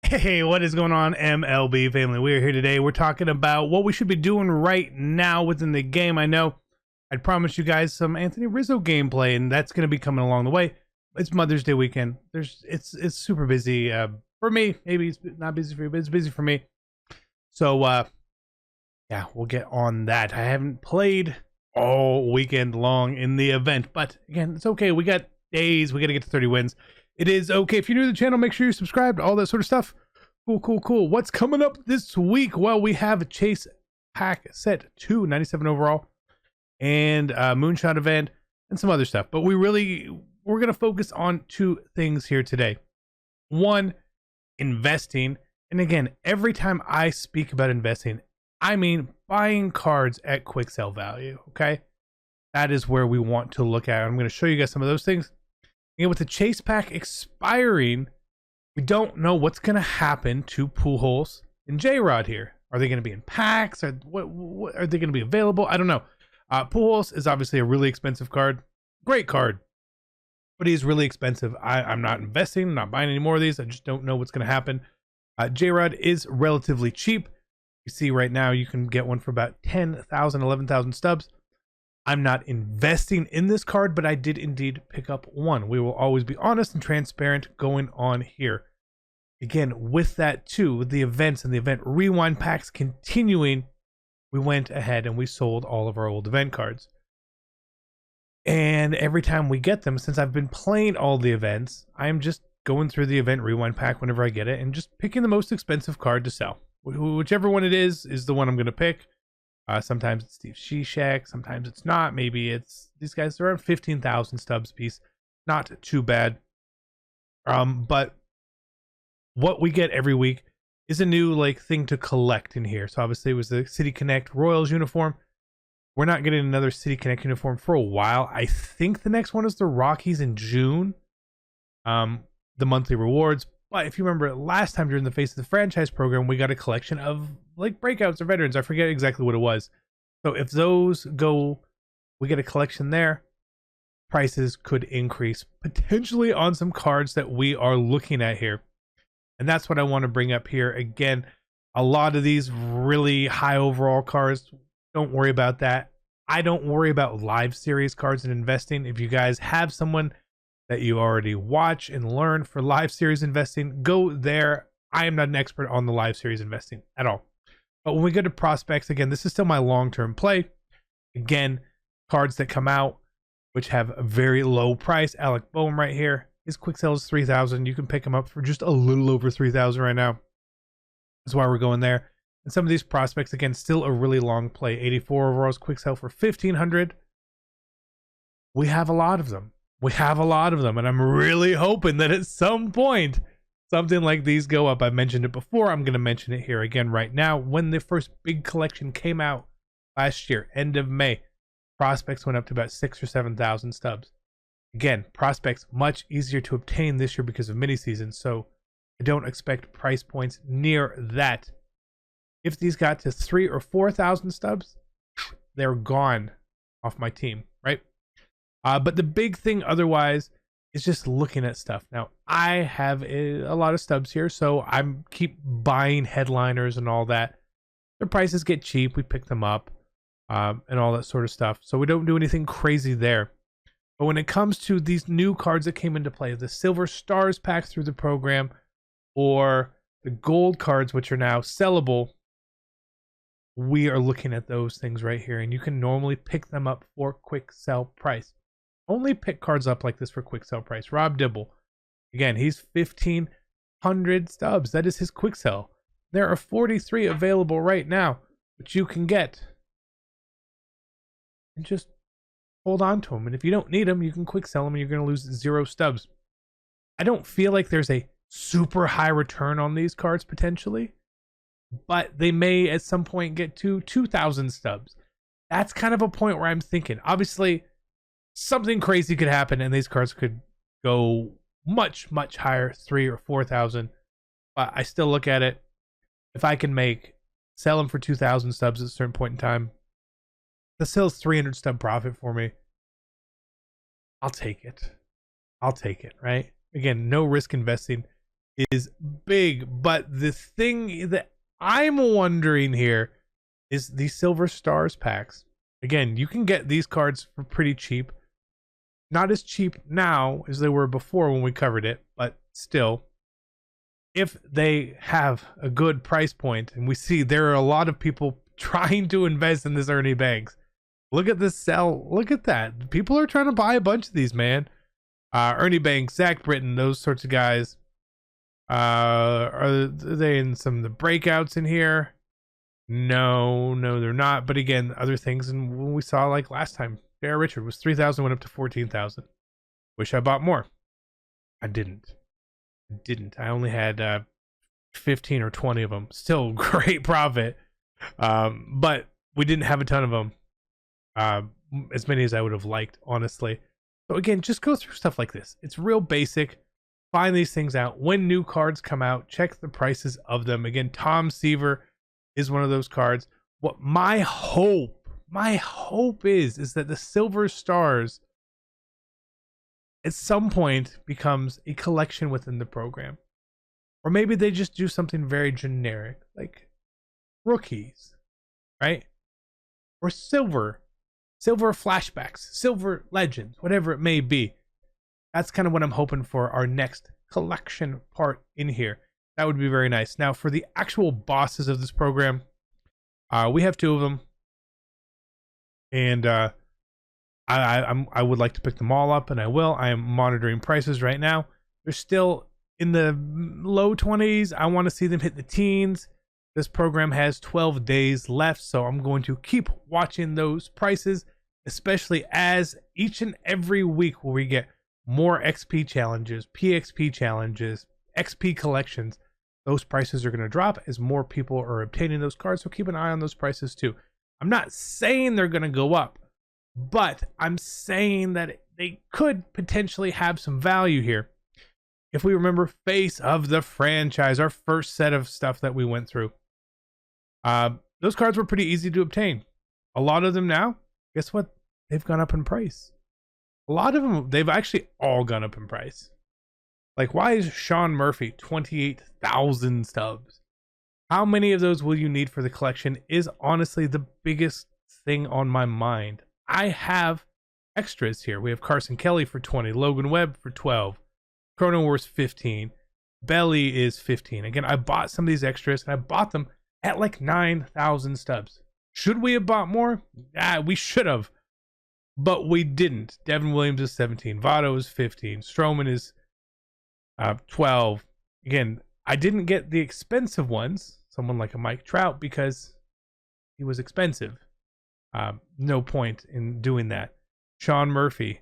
Hey, what is going on, MLB family? We are here today. We're talking about what we should be doing right now within the game. I know I'd promised you guys some Anthony Rizzo gameplay, and that's going to be coming along the way. It's Mother's Day weekend. It's super busy for me. Maybe it's not busy for you, but it's busy for me. So yeah, we'll get on that. I haven't played all weekend long in the event, but again, it's okay. We got days. We got to get to 30 wins. It is okay. If you're new to the channel, make sure you subscribe to all that sort of stuff. Cool. What's coming up this week? Well, we have a Chase Pack Set 2, 97 overall, and a Moonshot event, and some other stuff. But we're going to focus on two things here today. One, investing. And again, every time I speak about investing, I mean buying cards at quick sell value, okay? That is where we want to look at. I'm going to show you guys some of those things. And with the Chase Pack expiring, we don't know what's going to happen to Pujols and J-Rod here. Are they going to be in packs? What are they going to be available? I don't know. Pujols is obviously a really expensive card. Great card, but he's really expensive. I'm not investing. I'm not buying any more of these. I just don't know what's going to happen. J-Rod is relatively cheap. You see right now you can get one for about 10,000, 11,000 stubs. I'm not investing in this card, but I did indeed pick up one. We will always be honest and transparent going on here. Again, with that too, with the events and the event rewind packs continuing, we went ahead and we sold all of our old event cards. And every time we get them, since I've been playing all the events, I'm just going through the event rewind pack whenever I get it and just picking the most expensive card to sell. Whichever one it is the one I'm going to pick. Sometimes it's Steve Shishak, sometimes it's not. Maybe it's these guys. They're around 15,000 stubs piece. Not too bad. But what we get every week is a new thing to collect in here. So obviously it was the City Connect Royals uniform. We're not getting another City Connect uniform for a while. I think the next one is the Rockies in June. The monthly rewards. But if you remember last time during the Face of the Franchise program, we got a collection of breakouts or veterans. I forget exactly what it was. So if those go, we get a collection there. Prices could increase potentially on some cards that we are looking at here. And that's what I want to bring up here. Again, a lot of these really high overall cards, don't worry about that. I don't worry about live series cards and investing. If you guys have someone that you already watch and learn for live series investing, go there. I am not an expert on the live series investing at all. But when we go to prospects, again, this is still my long-term play. Again, cards that come out, which have a very low price. Alec Boehm right here. His quick sell is 3,000. You can pick him up for just a little over 3,000 right now. That's why we're going there. And some of these prospects, again, still a really long play. 84 overalls, quick sell for 1,500. We have a lot of them. And I'm really hoping that at some point something like these go up. I mentioned it before. I'm going to mention it here again right now. When the first big collection came out last year, end of May, prospects went up to about 6,000 or 7,000 stubs. Again, prospects much easier to obtain this year because of mini seasons, so I don't expect price points near that. If these got to 3,000 or 4,000 stubs, they're gone off my team, right? But the big thing otherwise is just looking at stuff. Now, I have a lot of stubs here, so I'm keep buying headliners and all that. Their prices get cheap. We pick them up and all that sort of stuff. So we don't do anything crazy there. But when it comes to these new cards that came into play, the Silver Stars packs through the program or the gold cards, which are now sellable, we are looking at those things right here. And you can normally pick them up for quick sell price. Only pick cards up like this for quick sell price. Rob Dibble. Again, he's 1,500 stubs. That is his quick sell. There are 43 available right now, which you can get. And just hold on to them. And if you don't need them, you can quick sell them and you're going to lose 0 stubs. I don't feel like there's a super high return on these cards potentially, but they may at some point get to 2,000 stubs. That's kind of a point where I'm thinking, obviously, something crazy could happen and these cards could go much higher, 3,000 or 4,000. But I still look at it, if I can sell them for 2,000 stubs at a certain point in time, that sells 300 stub profit for me. I'll take it, right? Again, no risk investing. is big. But the thing that I'm wondering here is these Silver Stars packs. Again, you can get these cards for pretty cheap. Not as cheap now as they were before when we covered it, but still, if they have a good price point, and we see there are a lot of people trying to invest in this Ernie Banks. Look at this sell. Look at that. People are trying to buy a bunch of these, man. Ernie Banks, Zach Britton, those sorts of guys. Are they in some of the breakouts in here? No, they're not. But again, other things, and when we saw like last time, J.R. Richard was 3,000, went up to 14,000. Wish I bought more. I didn't. I only had 15 or 20 of them. Still great profit. But we didn't have a ton of them. As many as I would have liked, honestly. So again, just go through stuff like this. It's real basic. Find these things out. When new cards come out, check the prices of them. Again, Tom Seaver is one of those cards. What my hope is that the Silver Stars at some point becomes a collection within the program. Or maybe they just do something very generic, like rookies, right? Or silver flashbacks, silver legends, whatever it may be. That's kind of what I'm hoping for our next collection part in here. That would be very nice. Now, for the actual bosses of this program, we have 2 of them. And I would like to pick them all up, and I will. I am monitoring prices right now. They're still in the low 20s. I want to see them hit the teens. This program has 12 days left, so I'm going to keep watching those prices, especially as each and every week where we get more XP challenges, PXP challenges, XP collections, those prices are going to drop as more people are obtaining those cards, so keep an eye on those prices too. I'm not saying they're going to go up, but I'm saying that they could potentially have some value here. If we remember Face of the Franchise, our first set of stuff that we went through, those cards were pretty easy to obtain. A lot of them now, guess what? They've gone up in price. A lot of them, they've actually all gone up in price. Like, why is Sean Murphy 28,000 stubs? How many of those will you need for the collection is honestly the biggest thing on my mind. I have extras here. We have Carson Kelly for 20, Logan Webb for 12, Chrono Wars 15, Belly is 15. Again, I bought some of these extras, and I bought them at like 9,000 stubs. Should we have bought more? We should have, but we didn't. Devin Williams is 17, Votto is 15, Stroman is 12. Again, I didn't get the expensive ones, someone like a Mike Trout, because he was expensive. No point in doing that. Sean Murphy,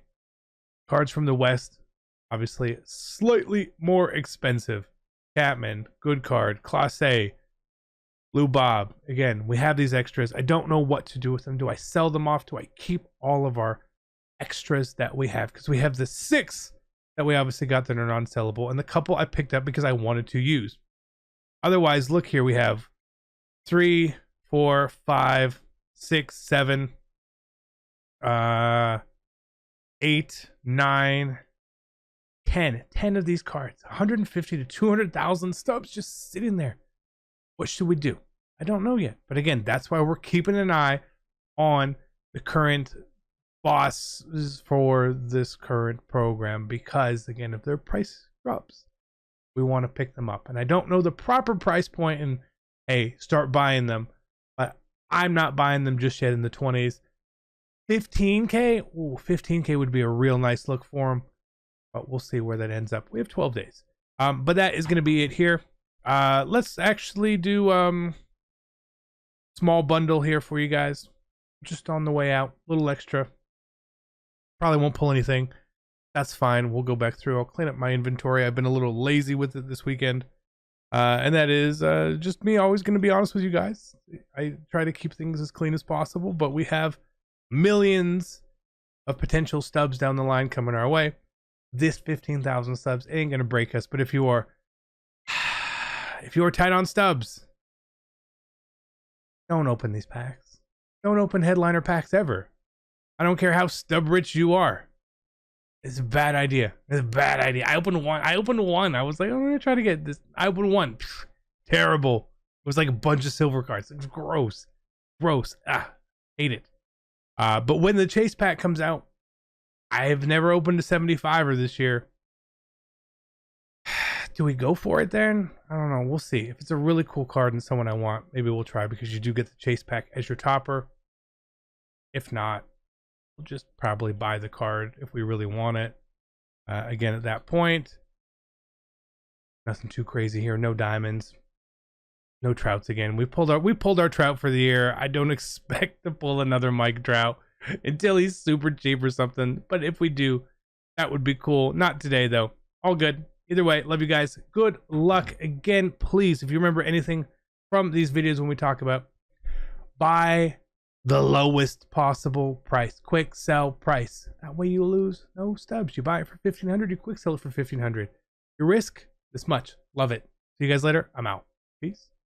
cards from the West, obviously slightly more expensive. Chapman, good card. Clase, Lou Bob. Again, we have these extras. I don't know what to do with them. Do I sell them off? Do I keep all of our extras that we have? Because we have the 6 that we obviously got that are non-sellable, and the couple I picked up because I wanted to use. Otherwise, look here, we have 3, 4, 5, 6, 7, 8, 9, 10. 10 of these cards. 150 to 200,000 stubs just sitting there. What should we do? I don't know yet. But again, that's why we're keeping an eye on the current bosses for this current program, because again, if their price drops, we want to pick them up. And I don't know the proper price point, and hey, start buying them, but I'm not buying them just yet in the 20s. 15k, ooh, 15k would be a real nice look for them, but we'll see where that ends up. We have 12 days. But that is going to be it here. Let's actually do small bundle here for you guys, just on the way out, a little extra. Probably won't pull anything. That's fine. We'll go back through. I'll clean up my inventory. I've been a little lazy with it this weekend. And that is just me always going to be honest with you guys. I try to keep things as clean as possible, but we have millions of potential stubs down the line coming our way. This 15,000 stubs ain't going to break us, but if you are tight on stubs, don't open these packs. Don't open headliner packs ever. I don't care how stub rich you are. It's a bad idea. It's a bad idea. I opened one. I was like, I'm gonna try to get this. I opened one. Pfft, terrible. It was like a bunch of silver cards. It was gross. Gross. Hate it. But when the chase pack comes out, I have never opened a 75er this year. Do we go for it then? I don't know. We'll see. If it's a really cool card and someone I want, maybe we'll try, because you do get the chase pack as your topper. If not, we'll just probably buy the card if we really want it. Again, at that point, nothing too crazy here. No diamonds, no Trouts again. We pulled our Trout for the year. I don't expect to pull another Mike Trout until he's super cheap or something. But if we do, that would be cool. Not today though. All good. Either way, love you guys. Good luck. Again, please, if you remember anything from these videos when we talk about, buy the lowest possible price. Quick sell price. That way you lose no stubs. You buy it for 1,500, you quick sell it for 1,500. Your risk, this much. Love it. See you guys later. I'm out. Peace.